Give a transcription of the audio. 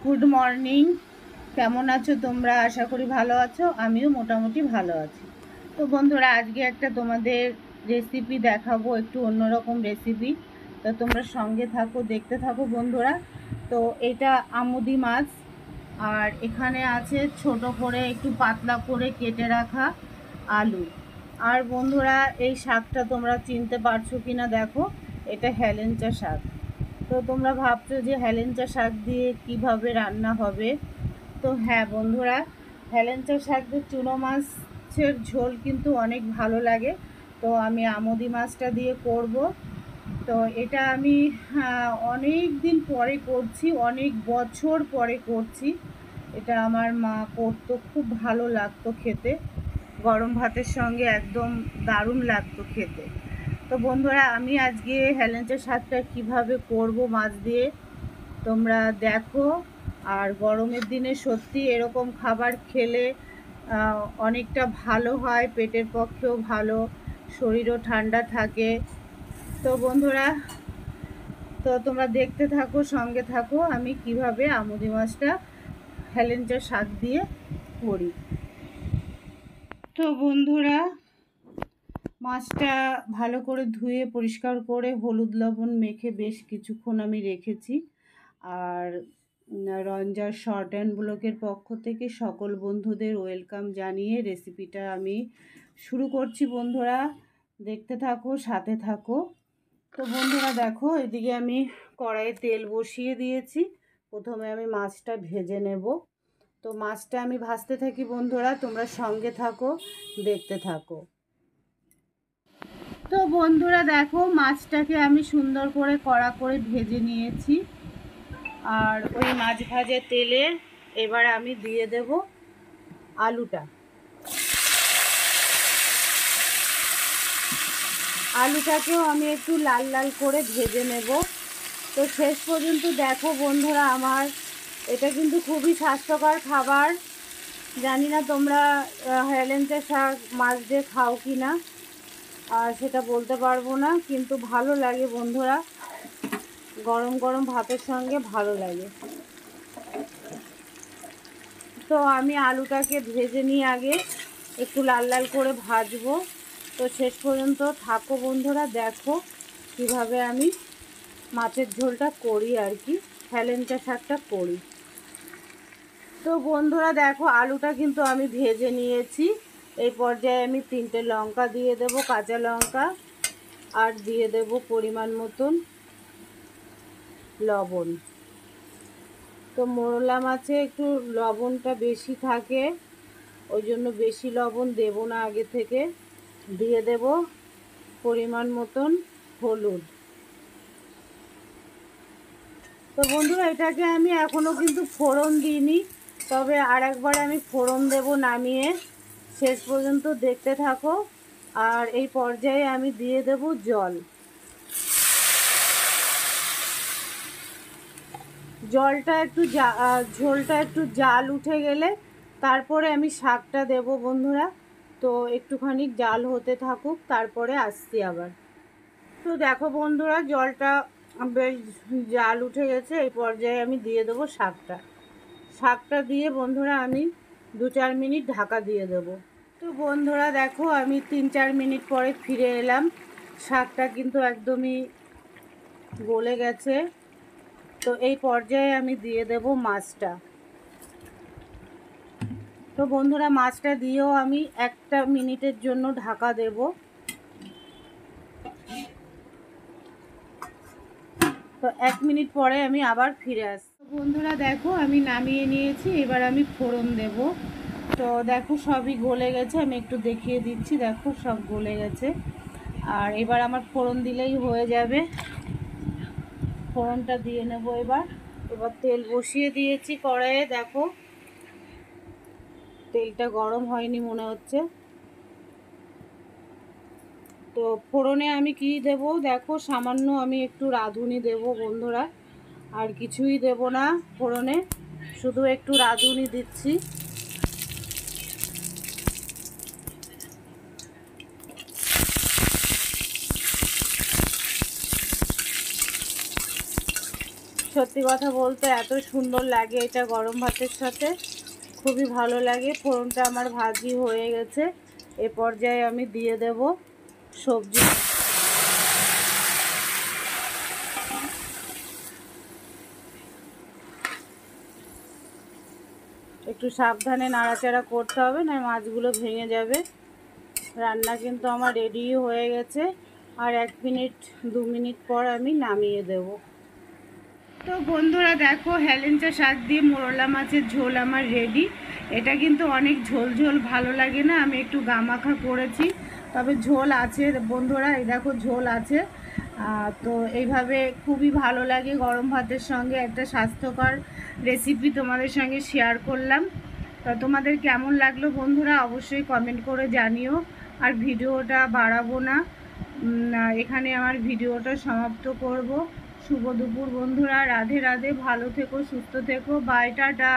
Good morning. কেমন আছো তোমরা? আশা করি ভালো আছো। আমিও মোটামুটি ভালো আছি। তো বন্ধুরা, আজকে একটা তোমাদের রেসিপি দেখাবো, একটু অন্যরকম রেসিপি। তো তোমরা সঙ্গে থাকো, দেখতে থাকো বন্ধুরা। তো এটা আমুদি মাছ, আর এখানে আছে ছোট করে একটু পাতলা করে কেটে রাখা আলু। আর বন্ধুরা, এই শাকটা তোমরা চিনতে পারছো কিনা দেখো, এটা হেলেঞ্চা শাক। তো তোমরা ভাবছো যে হেলেঞ্চা শাক দিয়ে কিভাবে রান্না হবে। তো হ্যাঁ বন্ধুরা, হেলেঞ্চা শাক দিয়ে চুনো মাছের ঝোল কিন্তু অনেক ভালো লাগে। তো আমি আমুদি মাছটা দিয়ে করব। তো এটা আমি অনেক দিন পরে করছি, অনেক বছর পরে করছি। এটা আমার মা করতো, খুব ভালো লাগতো খেতে, গরম ভাতের সঙ্গে একদম দারুণ লাগতো খেতে। তো বন্ধুরা, আমি আজকে হেলেঞ্চা শাকটা কীভাবে করব মাছ দিয়ে তোমরা দেখো। আর গরমের দিনে সত্যি এরকম খাবার খেলে অনেকটা ভালো হয়, পেটের পক্ষেও ভালো, শরীরও ঠান্ডা থাকে। তো বন্ধুরা, তো তোমরা দেখতে থাকো, সঙ্গে থাকো, আমি কিভাবে আমুদি মাছটা হেলেঞ্চা শাক দিয়ে করি। তো বন্ধুরা, মাছটা ভালো করে ধুয়ে পরিষ্কার করে হলুদ লবণ মেখে বেশ কিছুক্ষণ আমি রেখেছি। আর রঞ্জার শর্ট অ্যান্ড ব্লকের পক্ষ থেকে সকল বন্ধুদের ওয়েলকাম জানিয়ে রেসিপিটা আমি শুরু করছি। বন্ধুরা দেখতে থাকো, সাথে থাকো। তো বন্ধুরা দেখো, এদিকে আমি কড়াইয়ে তেল বসিয়ে দিয়েছি। প্রথমে আমি মাছটা ভেজে নেব। তো মাছটা আমি ভাজতে থাকি বন্ধুরা, তোমরা সঙ্গে থাকো, দেখতে থাকো। তো বন্ধুরা দেখো, মাছটাকে আমি সুন্দর করে কড়া করে ভেজে নিয়েছি। আর ওই মাছ ভাজা তেলে এবার আমি দিয়ে দেব আলুটা। আলুটাকেও আমি একটু লাল লাল করে ভেজে নেব। তো শেষ পর্যন্ত দেখো বন্ধুরা, আমার এটা কিন্তু খুবই স্বাস্থ্যকর খাবার। জানি না তোমরা হেলেঞ্চা শাক মাছ দিয়ে খাও কি না, আর সেটা বলতে পারবো না, কিন্তু ভালো লাগে বন্ধুরা, গরম গরম ভাতের সঙ্গে ভালো লাগে। তো আমি আলুটাকে ভেজে নিয়ে আগে একটু লাল লাল করে ভাজবো। তো শেষ পর্যন্ত থাকো বন্ধুরা, দেখো কিভাবে আমি মাছের ঝোলটা করি, আর কি হেলেঞ্চা শাকটা করি। তো বন্ধুরা দেখো, আলুটা কিন্তু আমি ভেজে নিয়েছি। এই পর্যায়ে আমি 3টে লঙ্কা দিয়ে দেব, কাঁচা লঙ্কা, আর দিয়ে দেব পরিমাণ মতন লবণ। তো মোরলা মাছে একটু লবণটা বেশি থাকে, ওই জন্য বেশি লবণ দেব না, আগে থেকে দিয়ে দেব পরিমাণ মতন হলুদ। তো বন্ধুরা, এটাকে আমি এখনও কিন্তু ফোড়ন দিইনি, তবে আর একবার আমি ফোড়ন দেব নামিয়ে। শেষ পর্যন্ত দেখতে থাকো। আর এই পর্যায়ে আমি দিয়ে দেব জল। জলটা একটু ঝোলটা একটু জাল উঠে গেলে তারপরে আমি শাকটা দেব বন্ধুরা। তো একটুখানি জাল হতে থাকুক, তারপরে আসছি আবার। তো দেখো বন্ধুরা, জলটা বেশ জাল উঠে গেছে। এই পর্যায়ে আমি দিয়ে দেবো শাকটা। শাকটা দিয়ে বন্ধুরা আমি 2-4 মিনিট ঢাকা দিয়ে দেবো। তো বন্ধুরা দেখো, আমি 3-4 মিনিট পরে ফিরে এলাম। শাকটা কিন্তু একদমই গলে গেছে। তো এই পর্যায়ে আমি দিয়ে দেব মাছটা। তো বন্ধুরা, মাছটা দিয়েও আমি 1 মিনিটের জন্য ঢাকা দেব। তো 1 মিনিট পরে আমি আবার ফিরে আসছি। বন্ধুরা দেখো, আমি নামিয়ে নিয়েছি। এবার আমি ফোড়ন দেব। তো দেখো, সবই গলে গেছে, আমি একটু দেখিয়ে দিচ্ছি, দেখো সব গলে গেছে। আর এবার আমার ফোড়ন দিলেই হয়ে যাবে। ফোড়নটা দিয়ে নেব এবার। এবার তেল বসিয়ে দিয়েছি কড়াইয়ে, দেখো তেলটা গরম হয়নি মনে হচ্ছে। তো ফোড়নে আমি কি দেব দেখো, সামান্য আমি একটু রাঁধুনি দেব বন্ধুরা, আর কিছুই দেব না ফোড়নে, শুধু একটু রাঁধুনি দিচ্ছি। সত্যি কথা বলতে এত সুন্দর লাগে এটা গরম ভাতের সাথে, খুবই ভালো লাগে। ফোড়নটা আমার ভাজি হয়ে গেছে, এ পর্যায়ে আমি দিয়ে দেব সবজি। একটু সাবধানে নাড়াচাড়া করতে হবে, না মাছগুলো ভেঙে যাবে। রান্না কিন্তু আমার রেডি হয়ে গেছে, আর 1 মিনিট 2 মিনিট পর আমি নামিয়ে দেব। তো বন্ধুরা দেখো, হেলেঞ্চা শাক দিয়ে মোরলা মাছের ঝোল আমার রেডি। এটা কিন্তু অনেক ঝোল ঝোল ভালো লাগে না, আমি একটু গামাখা করেছি, তবে ঝোল আছে বন্ধুরা, এই দেখো ঝোল আছে। তো এইভাবে খুবই ভালো লাগে গরম ভাতের সঙ্গে। একটা স্বাস্থ্যকর রেসিপি তোমাদের সঙ্গে শেয়ার করলাম। তো তোমাদের কেমন লাগলো বন্ধুরা অবশ্যই কমেন্ট করে জানিও। আর ভিডিওটা বাড়াবো না, এখানে আমার ভিডিওটা সমাপ্ত করব। শুভ দুপুর বন্ধুরা, রাধে রাধে, ভালো থেকো, সুস্থ থেকো, বাই, টাটা।